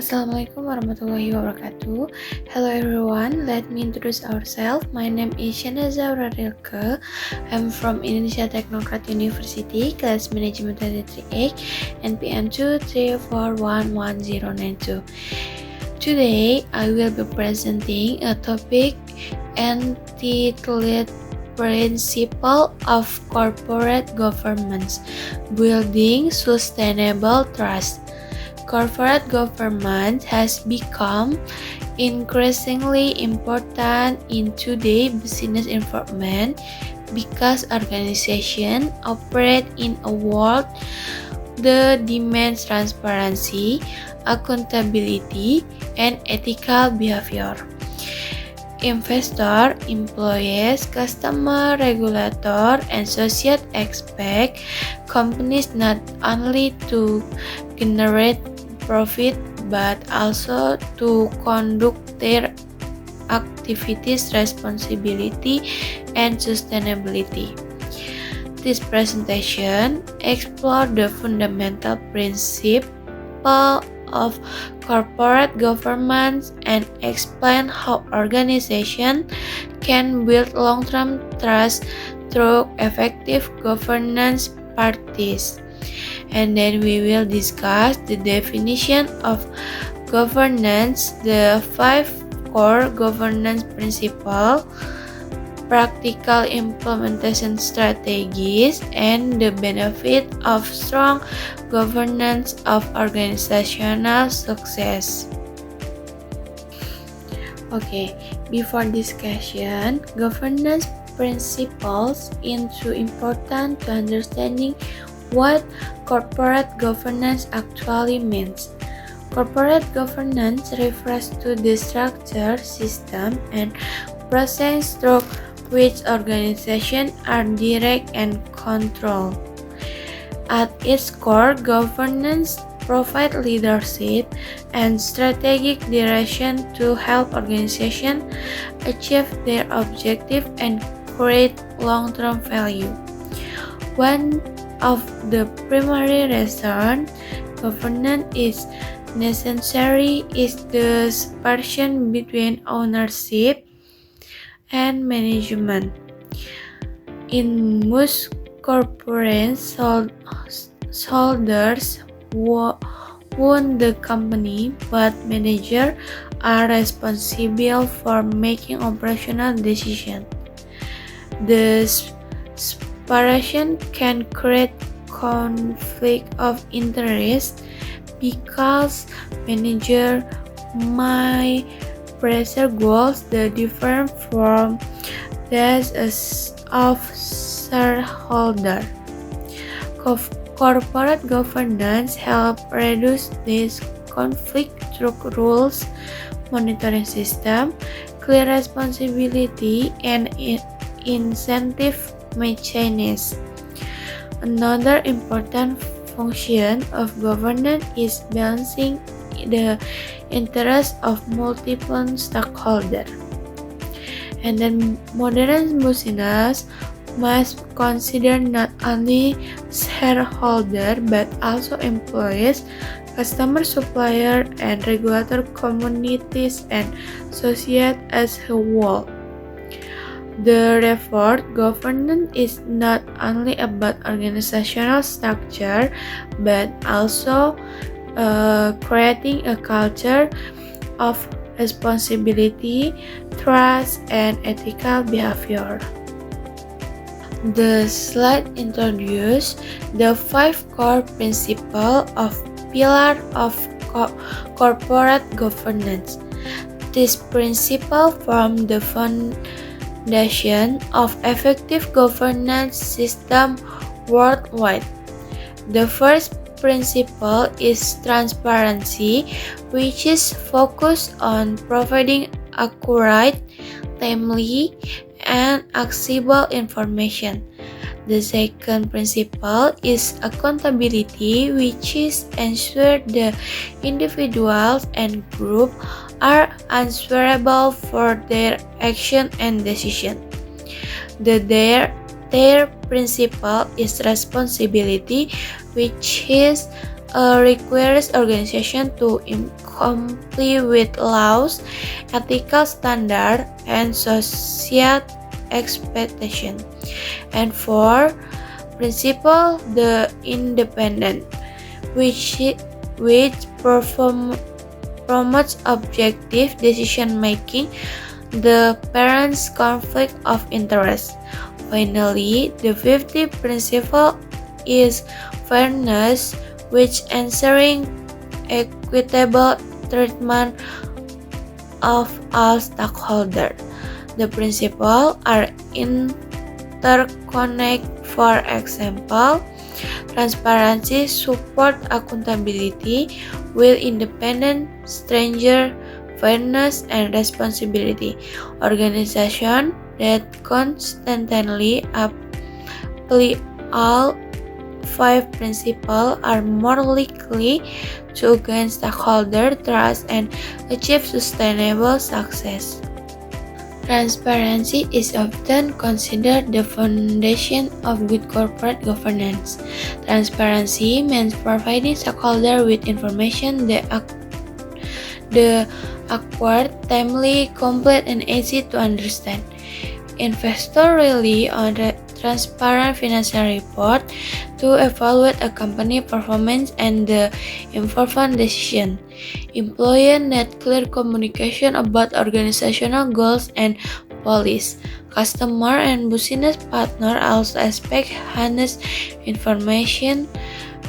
Assalamualaikum warahmatullahi wabarakatuh. Hello everyone, let me introduce ourselves. My name is Shana Zaura Rilke. I'm from Indonesia Technocrat University, class management 338, NPM 234111092. Today, I will be presenting a topic entitled Principle of Corporate Governance, Building Sustainable Trust. Corporate governance has become increasingly important in today's business environment because organizations operate in a world that demands transparency, accountability, and ethical behavior. Investor, employees, customer, regulator, and society expect companies not only to generate profit but also to conduct their activities responsibility and sustainability. This presentation explores the fundamental principle of corporate governance and explain how organizations can build long-term trust through effective governance practice. And then we will discuss the definition of governance, the 5 core governance principles, practical implementation strategies, and the benefit of strong governance of organizational success. Okay, before discussion, governance principles is important to understanding what corporate governance actually means. Corporate governance refers to the structure, system, and process through which organizations are direct and controlled. At its core, governance provides leadership and strategic direction to help organizations achieve their objective and create long-term value. One of the primary reasons governance is necessary is the separation between ownership and management. In most corporations, holders own the company, but managers are responsible for making operational decisions. The separation can create conflict of interest because manager might pursue goals that differ from those of shareholder. Corporate governance helps reduce this conflict through rules, monitoring system, clear responsibility, and incentive mechanisms. Another important function of governance is balancing the interests of multiple stakeholders. And then modern business must consider not only shareholders but also employees, customer, supplier, and regulator communities and society as a whole. Therefore, governance is not only about organizational structure but also creating a culture of responsibility, trust, and ethical behavior. The slide introduces the 5 core principles of pillar of corporate governance. These principles form the foundation of effective governance system worldwide. The first principle is transparency, which is focused on providing accurate, timely, and accessible information. The second principle is accountability, which is ensure the individuals and group are answerable for their action and decision. Their principle is responsibility, which is requires organization to comply with laws, ethical standards, and social expectation. And 4. Principle the independent, which promotes objective decision making, the parents' conflict of interest. Finally, the 50th principle is fairness, which ensuring equitable treatment of all stakeholders. The principles are interconnected. For example, transparency support accountability, will independent stranger fairness and responsibility. Organization that constantly apply all 5 principles are more likely to gain stakeholder trust and achieve sustainable success. Transparency is often considered the foundation of good corporate governance. Transparency means providing stakeholders with information that accurate, timely, complete, and easy to understand. Investors rely on the transparent financial report to evaluate a company performance and the informed decision. Employees need clear communication about organizational goals and policies. Customer and business partners also expect honest information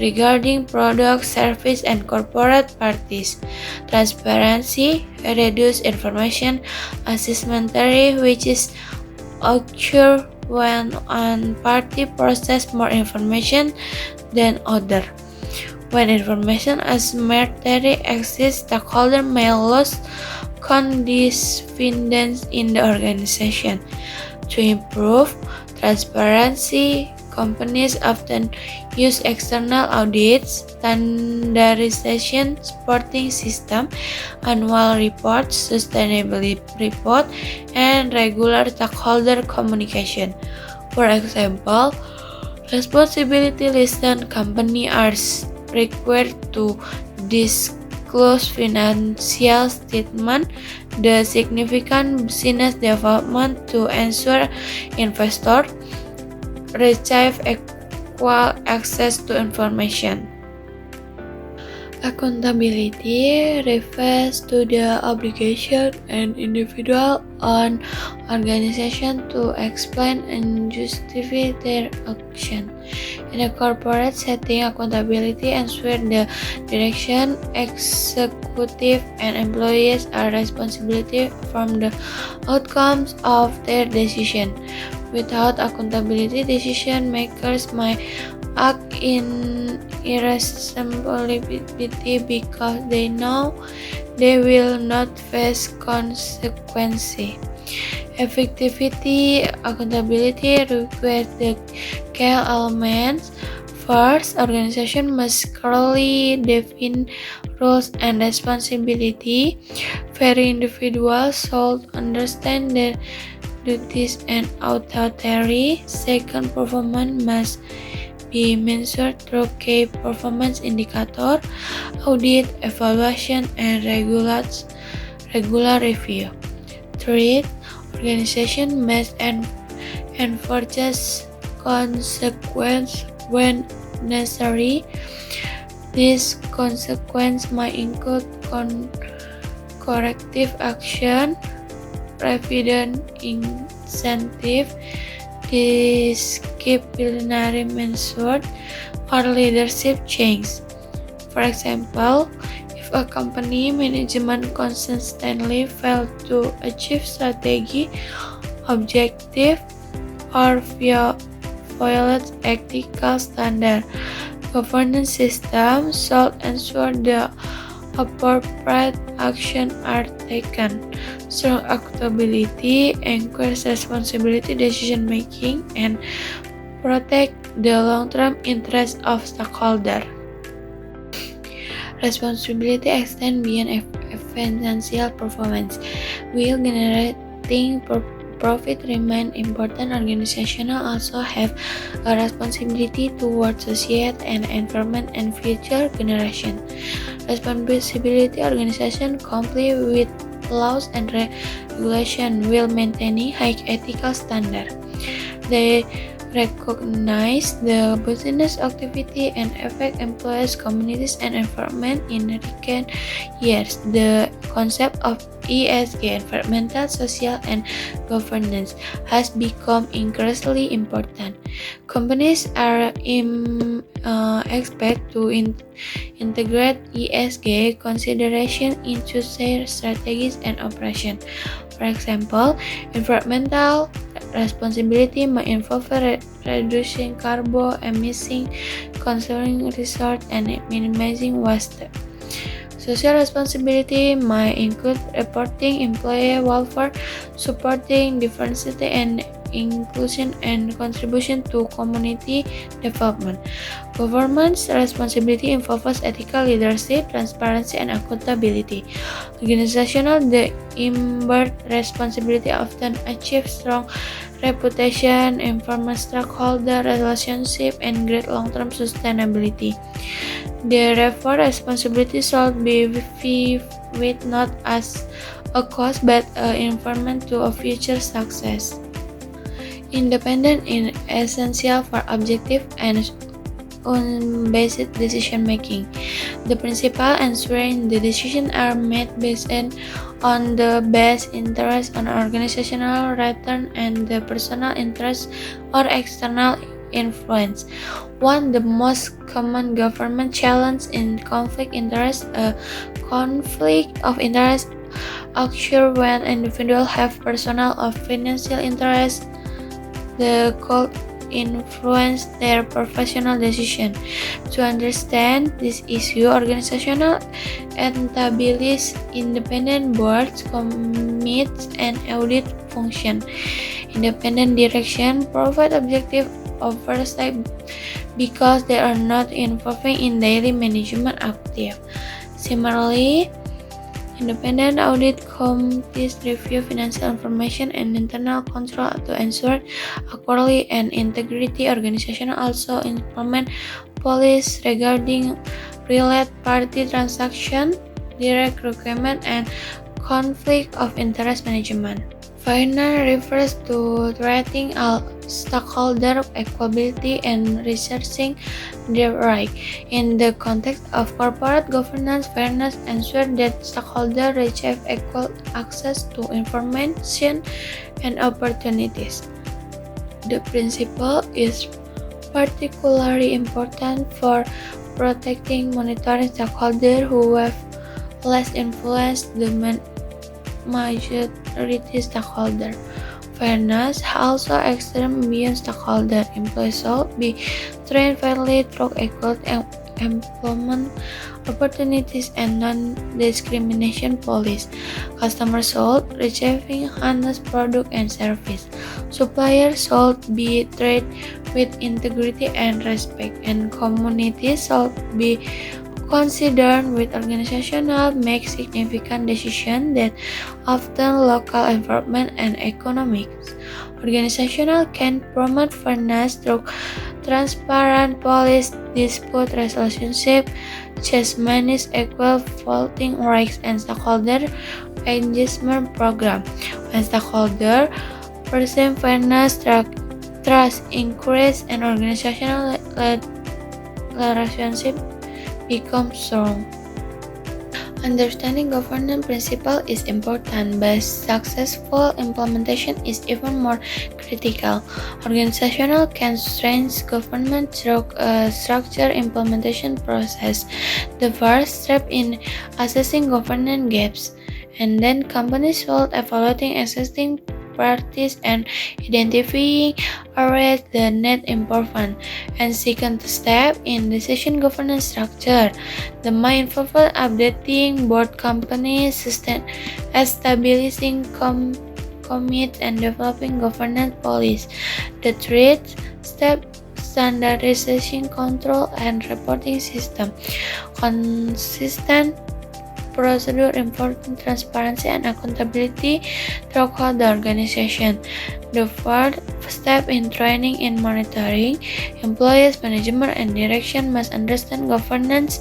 regarding product, service, and corporate practice. Transparency reduces information asymmetry, which is occur when one party possesses more information than other. When information asymmetry exists, stakeholders may lose confidence in the organization. To improve transparency, companies often use external audits, standardization reporting system, annual reports, sustainability report, and regular stakeholder communication. For example, responsibility listed companies are required to disclose financial statement, the significant business development to ensure investors receive equal access to information. Accountability refers to the obligation an individual or organization to explain and justify their action. In a corporate setting, accountability ensures the direction, executive, and employees are responsible from the outcomes of their decision. Without accountability, decision makers might act in irresponsibility because they know they will not face consequences. Effectivity accountability requires the key elements. First, organization must clearly define roles and responsibility. Very individuals should understand their duties and authority. Second, performance must be measured through key performance indicator, audit, evaluation, and regular review. Third, organization must enforce consequence when necessary. This consequence might include corrective action, provident incentive, disciplinary measures, or leadership change. For example, if a company management consistently fails to achieve strategy objective or violates ethical standards, governance systems should ensure the appropriate action are taken. Strong accountability encourages responsibility decision making and protect the long-term interests of stakeholders. Responsibility extends beyond financial performance, while generating profit remain important, organizations also have a responsibility towards society and environment and future generations. Responsibility organizations comply with laws and regulations while maintaining high ethical standards. They recognize the business activity and affect employees, communities, and environment in recent years. The concept of ESG, environmental, social, and governance, has become increasingly important. Companies are expected to integrate ESG consideration into their strategies and operations. For example, environmental responsibility may involve reducing carbon emissions, conserving resources, and minimizing waste. Social responsibility might include reporting employee welfare, supporting diversity and inclusion, and contribution to community development. Government's responsibility involves ethical leadership, transparency, and accountability. Organizational embedded responsibility often achieve strong reputation, informal stakeholder relationship, and great long-term sustainability. Therefore, responsibility should be viewed not as a cost but an improvement to a future success. Independence is essential for objective and unbiased decision making. The principle ensuring the decisions are made based on the best interest of organizational return and the personal interest or external influence. One of the most common government challenges in conflict interest. A conflict of interest occurs when individuals have personal or financial interests that could influence their professional decision. To understand this issue, organizational establish independent boards, committees, and audit function. Independent direction provide objective oversight because they are not involved in daily management activity. Similarly, independent audit committees review financial information and internal control to ensure accuracy and integrity. Organizations also implement policies regarding related party transaction, direct recruitment, and conflict of interest management. Fairness refers to treating all stakeholders equally and researching their rights. In the context of corporate governance, fairness ensures that stakeholders receive equal access to information and opportunities. The principle is particularly important for protecting monitoring stakeholders who have less influence than majority stakeholder. Fairness also extends beyond stakeholder. Employees should be trained fairly through equal employment opportunities and non-discrimination policies. Customers should receive honest product and service. Suppliers should be treated with integrity and respect, and communities should be considered with organizational make significant decisions that often local environment and economics. Organizational can promote fairness through transparent policy, dispute resolution, just manage equal voting rights, and stakeholder engagement program. When stakeholders perceive fairness, trust increase, and organizational relationship become strong. Understanding governance principles is important, but successful implementation is even more critical. Organizations can strengthen governance through a structured implementation process. The first step in assessing governance gaps, and then companies should evaluating existing practice and identifying areas that need improvement. And second step in decision governance structure, the main involve updating board companies system, establishing committees, and developing governance policies. The third step, standardization, control, and reporting system. Consistent procedure, important transparency and accountability throughout the organization. The fourth step in training and monitoring, employees, management, and direction must understand governance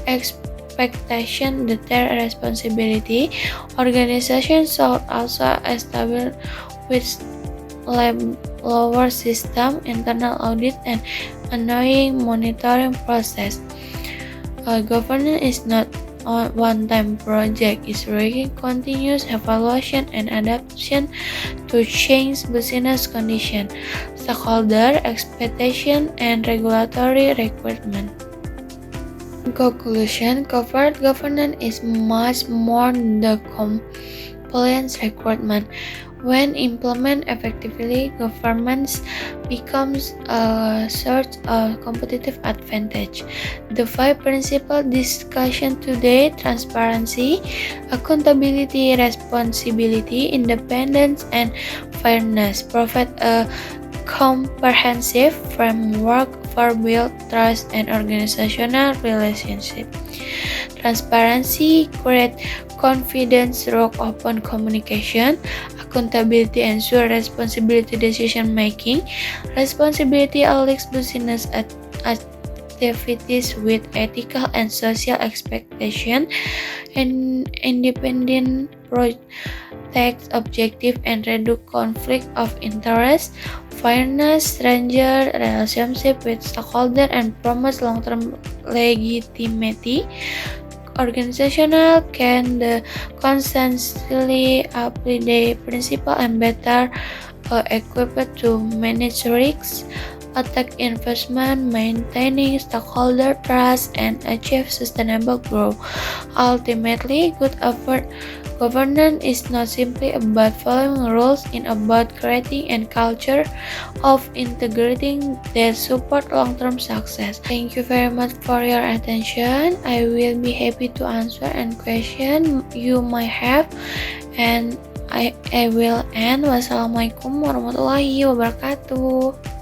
expectation, their responsibility. Organizations should also establish with lower system, internal audit, and ongoing monitoring process. Governance is not a one-time project. It's requiring continuous evaluation and adaptation to change business conditions, stakeholder expectation, and regulatory requirement. In conclusion, corporate governance is much more than the compliance requirement. When implemented effectively, governance becomes a source of competitive advantage. The five principal discussion today: transparency, accountability, responsibility, independence, and fairness, provide a comprehensive framework for build trust and organizational relationship. Transparency creates confidence through open communication. Accountability ensures responsibility decision making. Responsibility aligns business activities with ethical and social expectation. And independent protects objective and reduce conflict of interest. Fairness strengthens relationship with stakeholder and promotes long-term legitimacy. Organizational can constantly apply the principle and better equipped to manage risks, attract investment, maintaining stakeholder trust, and achieve sustainable growth. Ultimately, good governance is not simply about following rules, it's about creating a culture of integrity that support long-term success. Thank you very much for your attention. I will be happy to answer any question you might have, and I will end. Wassalamualaikum warahmatullahi wabarakatuh.